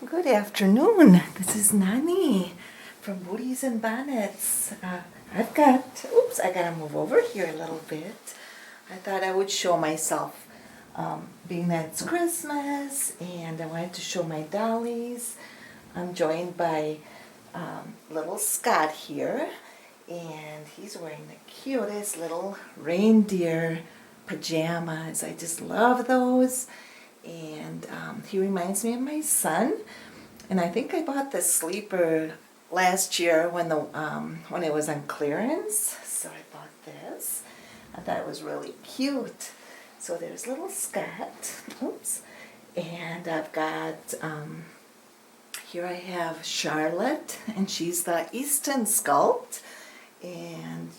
Good afternoon. This is Nani from Booties and Bonnets. I gotta move over here a little bit. I thought I would show myself, being that it's Christmas, and I wanted to show my dollies. I'm joined by little Scott here, and he's wearing the cutest little reindeer pajamas. I just love those. And he reminds me of my son. And I think I bought the sleeper last year when it was on clearance. So I bought this. I thought it was really cute. So there's little Scott. Oops. And I've got here I have Charlotte, and she's the Easton Sculpt. And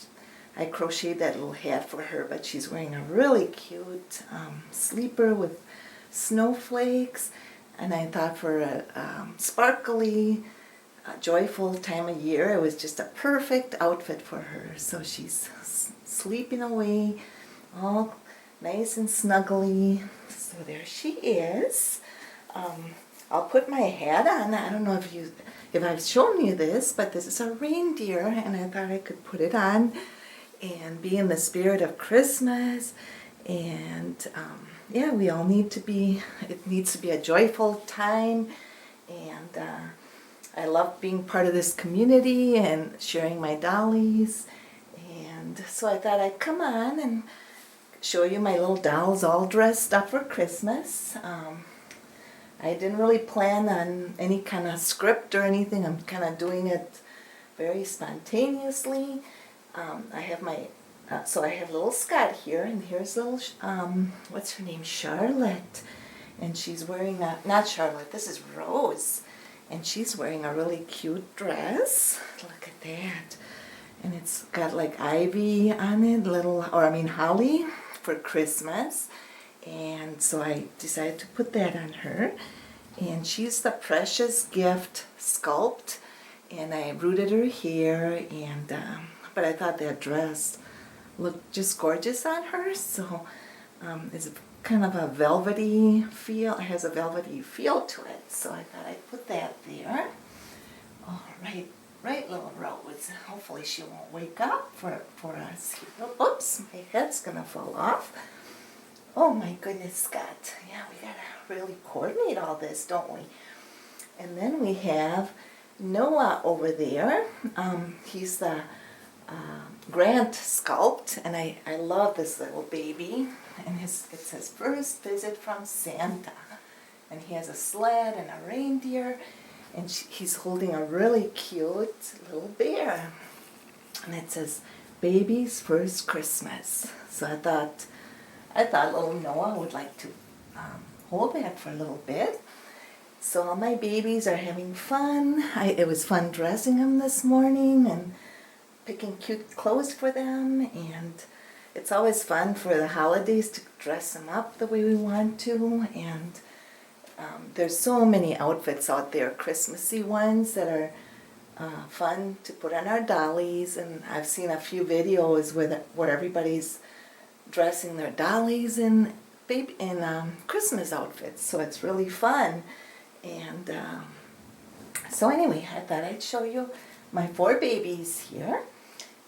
I crocheted that little hat for her, but she's wearing a really cute sleeper with snowflakes, and I thought for a sparkly, joyful time of year, it was just a perfect outfit for her. So she's sleeping away, all nice and snuggly. So there she is. I'll put my hat on. I don't know if I've shown you this, but this is a reindeer, and I thought I could put it on and be in the spirit of Christmas. And yeah, we all need to be, it needs to be a joyful time. And I love being part of this community and sharing my dollies. And so I thought I'd come on and show you my little dolls all dressed up for Christmas. I didn't really plan on any kind of script or anything. I'm kind of doing it very spontaneously. I have little Scott here, and here's little, what's her name, Charlotte. And she's wearing not Charlotte, this is Rose. And she's wearing a really cute dress. Look at that. And it's got like ivy on it, holly for Christmas. And so I decided to put that on her. And she's the Precious Gift Sculpt. And I rooted her hair, and but I thought that dress looked just gorgeous on her. So it's kind of a velvety feel. It has a velvety feel to it. So I thought I'd put that there. All right, little Rose. Hopefully she won't wake up for us. Oops, my head's gonna fall off. Oh my goodness, Scott. Yeah, we gotta really coordinate all this, don't we? And then we have Noah over there. He's the Grant Sculpt, and I love this little baby. And it's his first visit from Santa. And he has a sled and a reindeer, and he's holding a really cute little bear. And it says, "Baby's First Christmas." So I thought little Noah would like to hold that for a little bit. So all my babies are having fun. It was fun dressing them this morning and picking cute clothes for them. And it's always fun for the holidays to dress them up the way we want to. And there's so many outfits out there, Christmassy ones that are fun to put on our dollies. And I've seen a few videos where everybody's dressing their dollies in Christmas outfits, so it's really fun. And so anyway, I thought I'd show you my 4 babies here,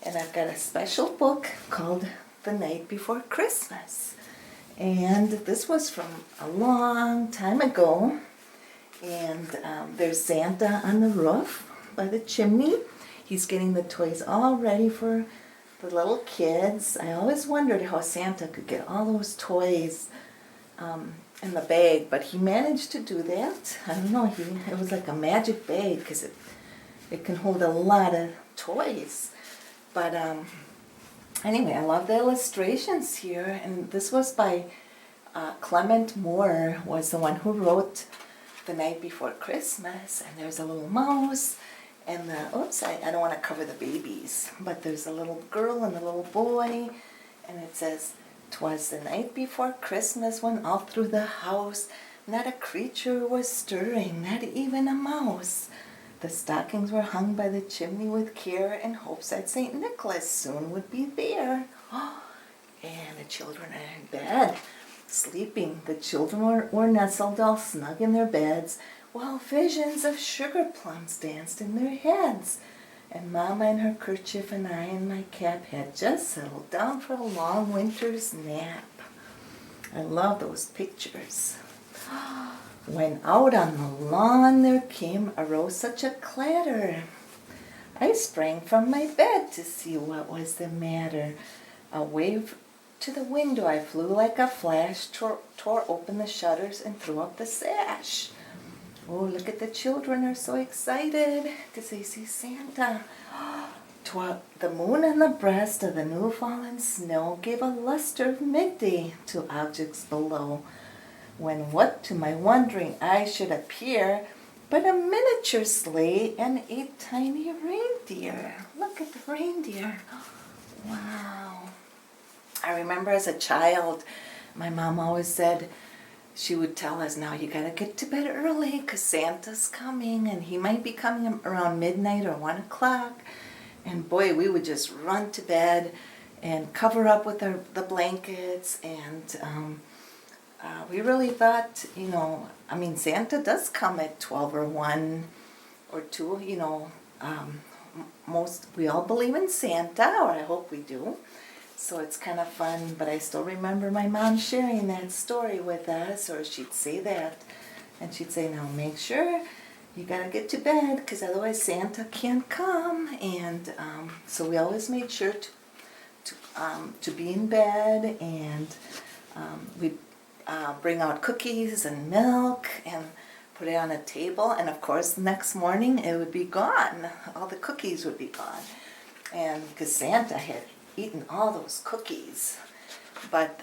and I've got a special book called The Night Before Christmas, and this was from a long time ago. And there's Santa on the roof by the chimney. He's getting the toys all ready for the little kids. I always wondered how Santa could get all those toys in the bag, but he managed to do that. I don't know, it was like a magic bag because it can hold a lot of toys. But anyway, I love the illustrations here, and this was by Clement Moore, was the one who wrote The Night Before Christmas. And there's a little mouse. And I don't want to cover the babies, but there's a little girl and a little boy, and it says, "'Twas the night before Christmas when all through the house not a creature was stirring, not even a mouse. The stockings were hung by the chimney with care in hopes that St. Nicholas soon would be there." And the children are in bed, sleeping. The children were nestled all snug in their beds while visions of sugar plums danced in their heads. And Mama in her kerchief and I in my cap had just settled down for a long winter's nap. I love those pictures. When out on the lawn there arose such a clatter. I sprang from my bed to see what was the matter. Away to the window I flew like a flash, tore open the shutters and threw up the sash. Oh, look at the children are so excited because they see Santa. The moon on the breast of the new fallen snow gave a luster of midday to objects below, when what to my wondering eye should appear but a miniature sleigh and 8 tiny reindeer. Look at the reindeer. Wow. I remember as a child, my mom always said, she would tell us, now you gotta get to bed early because Santa's coming and he might be coming around midnight or 1 o'clock. And boy, we would just run to bed and cover up with the blankets. And we really thought, Santa does come at 12 or 1 or 2, we all believe in Santa, or I hope we do. So it's kind of fun, but I still remember my mom sharing that story with us, or she'd say that, and she'd say, now make sure you gotta get to bed, because otherwise Santa can't come. And so we always made sure to be in bed, and we'd bring out cookies and milk and put it on a table, and of course the next morning it would be gone. All the cookies would be gone, and because Santa had eaten all those cookies.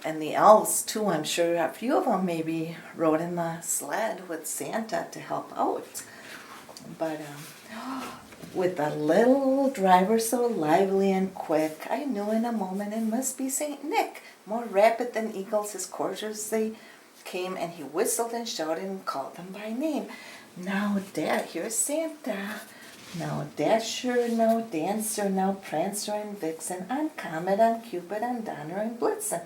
And the elves too, I'm sure a few of them maybe rode in the sled with Santa to help out. But with the little driver so lively and quick, I knew in a moment it must be St. Nick. More rapid than eagles his coursers they came, and he whistled and shouted and called them by name. Now, Dad, here's Santa. Now Dasher, now Dancer, now Prancer and Vixen, on Comet, on Cupid, on Donner and Blitzen.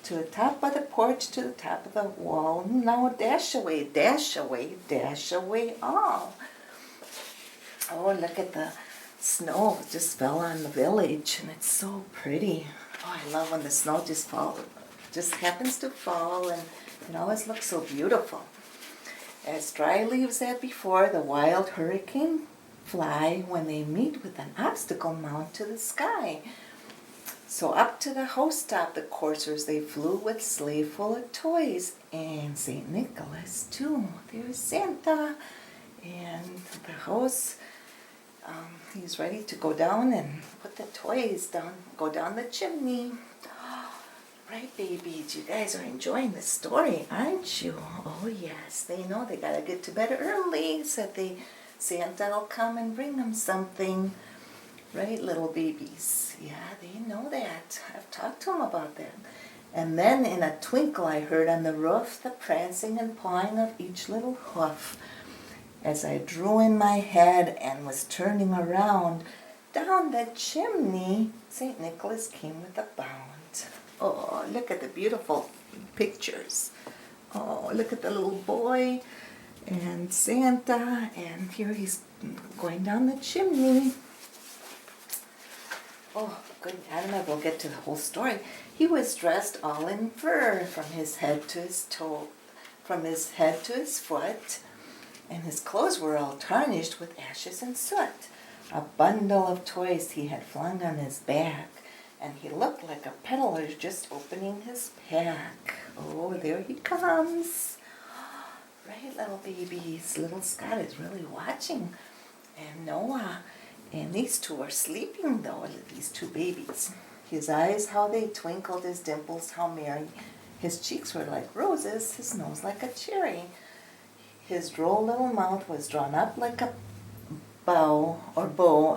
To the top of the porch, to the top of the wall, now dash away, dash away, dash away all. Oh, look at the snow. It just fell on the village, and it's so pretty. Oh, I love when the snow just happens to fall, and it always looks so beautiful. As dry leaves had before, the wild hurricane fly when they meet with an obstacle mount to the sky. So up to the housetop the coursers they flew with sleigh full of toys, and St. Nicholas too. There's Santa, and the house, he's ready to go down and put the toys down, go down the chimney. Right, babies, you guys are enjoying the story, aren't you? Oh yes, they know they gotta get to bed early, said Santa will come and bring them something. Right, little babies? Yeah, they know that. I've talked to them about that. And then in a twinkle I heard on the roof the prancing and pawing of each little hoof. As I drew in my head and was turning around, down the chimney St. Nicholas came with a bound. Oh, look at the beautiful pictures. Oh, look at the little boy and Santa, and here he's going down the chimney. Oh, good. I don't know if we'll get to the whole story. He was dressed all in fur from his head to his toe, from his head to his foot, and his clothes were all tarnished with ashes and soot. A bundle of toys he had flung on his back, and he looked like a peddler just opening his pack. Oh, there he comes. Right, little babies. Little Scott is really watching. And Noah. And these two are sleeping, though, these two babies. His eyes, how they twinkled, his dimples, how merry. His cheeks were like roses, his nose like a cherry. His droll little mouth was drawn up like a bow,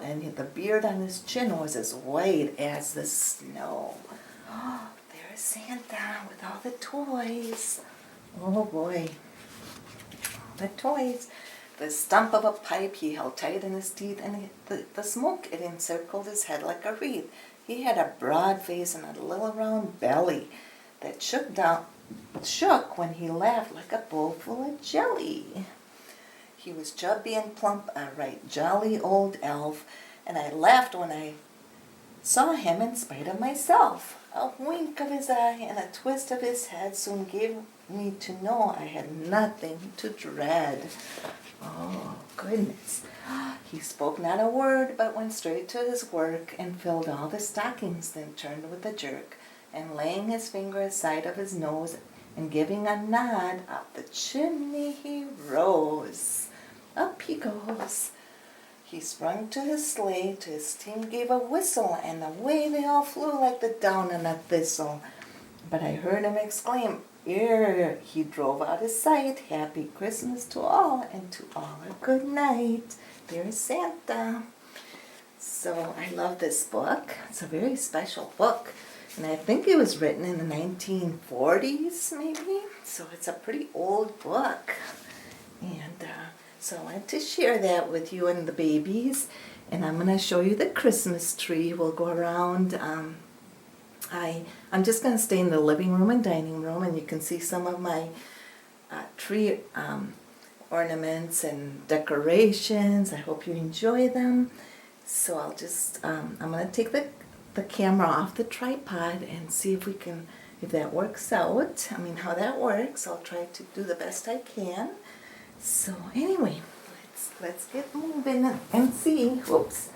and the beard on his chin was as white as the snow. Oh, there's Santa with all the toys. Oh, boy. The toys. The stump of a pipe he held tight in his teeth, and the smoke, it encircled his head like a wreath. He had a broad face and a little round belly that shook when he laughed like a bowl full of jelly. He was chubby and plump, a right jolly old elf, and I laughed when I saw him in spite of myself. A wink of his eye and a twist of his head soon gave me to know I had nothing to dread. Oh, goodness. He spoke not a word, but went straight to his work and filled all the stockings, then turned with a jerk, and laying his finger aside of his nose and giving a nod, up the chimney he rose. Up he goes. He sprung to his sleigh, to his team gave a whistle, and away they all flew like the down on a thistle. But I heard him exclaim, ere he drove out of sight, Happy Christmas to all, and to all a good night. There's Santa. So I love this book. It's a very special book. And I think it was written in the 1940s, maybe. So it's a pretty old book. And so I wanted to share that with you and the babies. And I'm going to show you the Christmas tree. We'll go around. I'm just going to stay in the living room and dining room, and you can see some of my tree ornaments and decorations. I hope you enjoy them. So I'll just, I'm going to take the camera off the tripod and see if that works out. I mean, how that works. I'll try to do the best I can. So anyway, let's get moving and see. Whoops,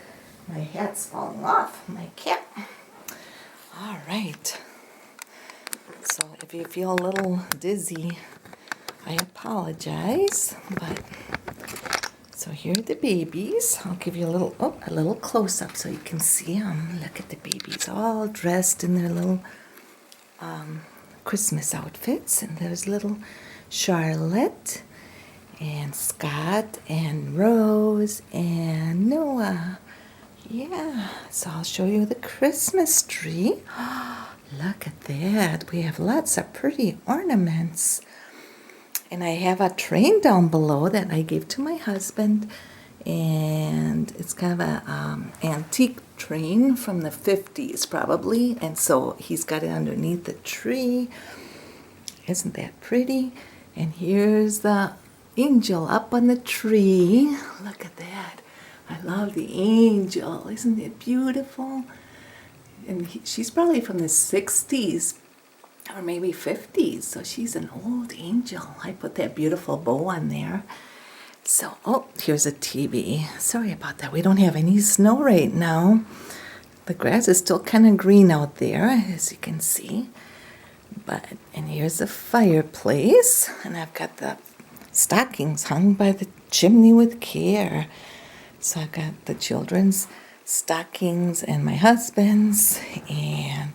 my hat's falling off, my cap. All right. So if you feel a little dizzy, I apologize, but so here are the babies. I'll give you a little close-up so you can see them. Look at the babies all dressed in their little Christmas outfits. And there's little Charlotte and Scott and Rose and Noah. Yeah, so I'll show you the Christmas tree. Look at that. We have lots of pretty ornaments. And I have a train down below that I gave to my husband. And it's kind of a antique train from the 50s probably. And so he's got it underneath the tree. Isn't that pretty? And here's the angel up on the tree. Look at that. I love the angel. Isn't it beautiful? And she's probably from the 60s or maybe 50s. So she's an old angel. I put that beautiful bow on there. So, oh, here's a TV. Sorry about that. We don't have any snow right now. The grass is still kind of green out there, as you can see. And here's a fireplace. And I've got the stockings hung by the chimney with care. So I've got the children's stockings and my husband's, and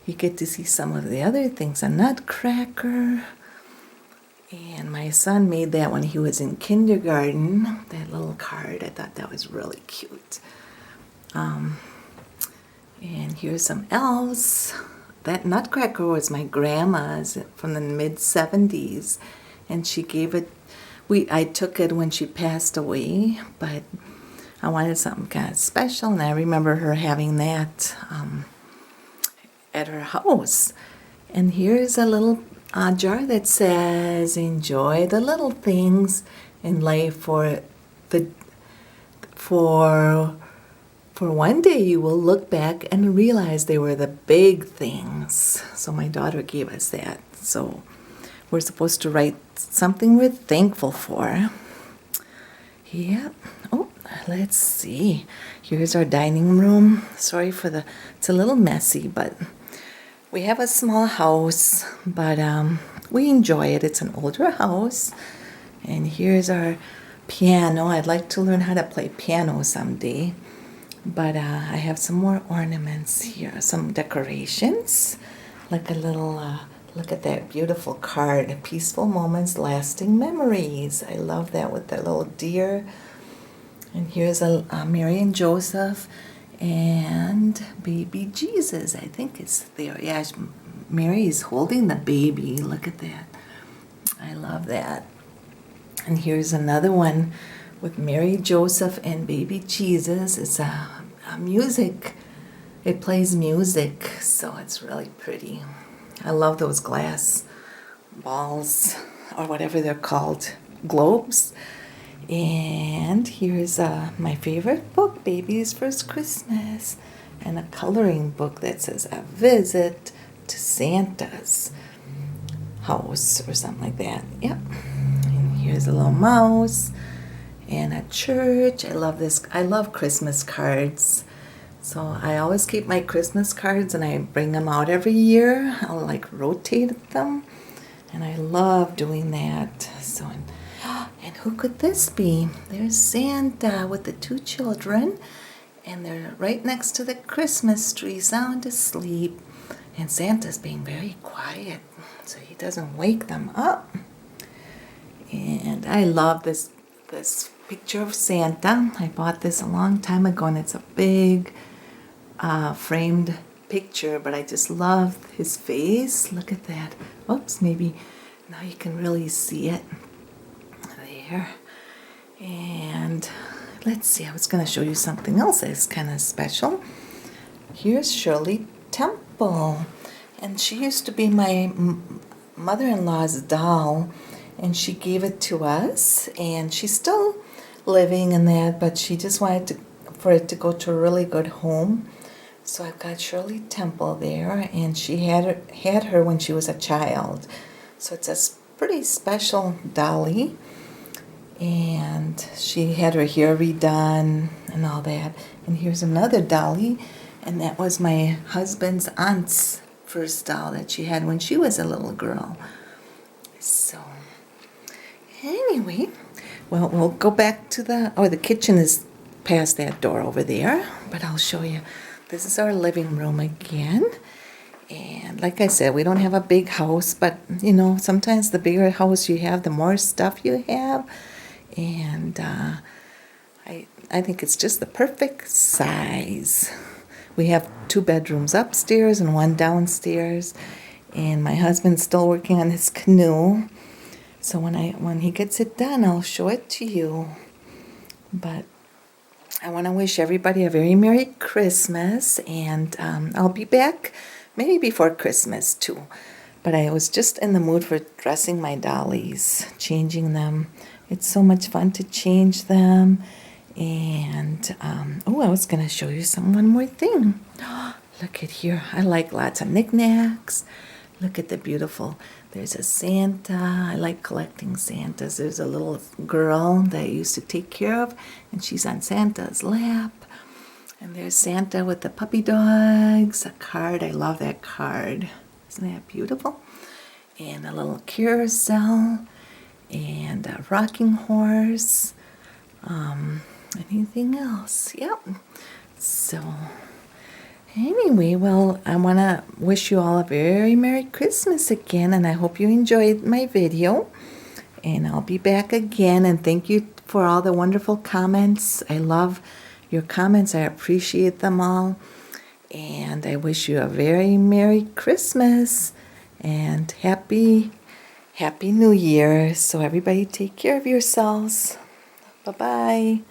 you get to see some of the other things. A nutcracker, and my son made that when he was in kindergarten, that little card. I thought that was really cute. And here's some elves. That nutcracker was my grandma's from the mid-70s, and she gave it, I took it when she passed away, but I wanted something kind of special, and I remember her having that at her house. And here's a little jar that says, enjoy the little things in life, for one day you will look back and realize they were the big things. So my daughter gave us that. So we're supposed to write something we're thankful for. Yep. Oh, let's see. Here's our dining room. Sorry for it's a little messy, but we have a small house, but we enjoy it. It's an older house. And here's our piano. I'd like to learn how to play piano someday. But I have some more ornaments here, some decorations, like a little, look at that beautiful card, Peaceful Moments, Lasting Memories. I love that with that little deer. And here's a Mary and Joseph and baby Jesus, I think it's there. Yeah, Mary is holding the baby. Look at that. I love that. And here's another one with Mary, Joseph, and baby Jesus. It's a music. It plays music, so it's really pretty. I love those glass balls, or whatever they're called, globes. And here's my favorite book, Baby's First Christmas, and a coloring book that says A Visit to Santa's House or something like that. Yep. And here's a little mouse and a church. I love this. I love Christmas cards. So I always keep my Christmas cards and I bring them out every year. I'll like rotate them. And I love doing that. So, and who could this be? There's Santa with the two children. And they're right next to the Christmas tree, sound asleep. And Santa's being very quiet so he doesn't wake them up. And I love this picture of Santa. I bought this a long time ago, and it's a big framed picture, but I just love his face. Look at that. Oops, maybe now you can really see it. There. And let's see, I was going to show you something else that's kind of special. Here's Shirley Temple. And she used to be my mother-in-law's doll, and she gave it to us, and she's still living in that, but she just wanted for it to go to a really good home. So I've got Shirley Temple there, and she had her when she was a child. So it's a pretty special dolly, and she had her hair redone and all that. And here's another dolly, and that was my husband's aunt's first doll that she had when she was a little girl. So anyway, well, we'll go back to the kitchen is past that door over there, but I'll show you. This is our living room again. And like I said, we don't have a big house, but you know, sometimes the bigger house you have, the more stuff you have. And I think it's just the perfect size. We have 2 bedrooms upstairs and 1 downstairs. And my husband's still working on his canoe. So when he gets it done, I'll show it to you. But I want to wish everybody a very Merry Christmas, and I'll be back maybe before Christmas too. But I was just in the mood for dressing my dollies, changing them. It's so much fun to change them. And I was going to show you one more thing. Look at here. I like lots of knickknacks. Look at the beautiful, there's a Santa. I like collecting Santas. There's a little girl that I used to take care of, and she's on Santa's lap. And there's Santa with the puppy dogs, a card. I love that card. Isn't that beautiful? And a little carousel, and a rocking horse. Anything else? Yep. So anyway, well, I want to wish you all a very Merry Christmas again, and I hope you enjoyed my video. And I'll be back again, and thank you for all the wonderful comments. I love your comments. I appreciate them all. And I wish you a very Merry Christmas and Happy New Year. So everybody take care of yourselves. Bye-bye.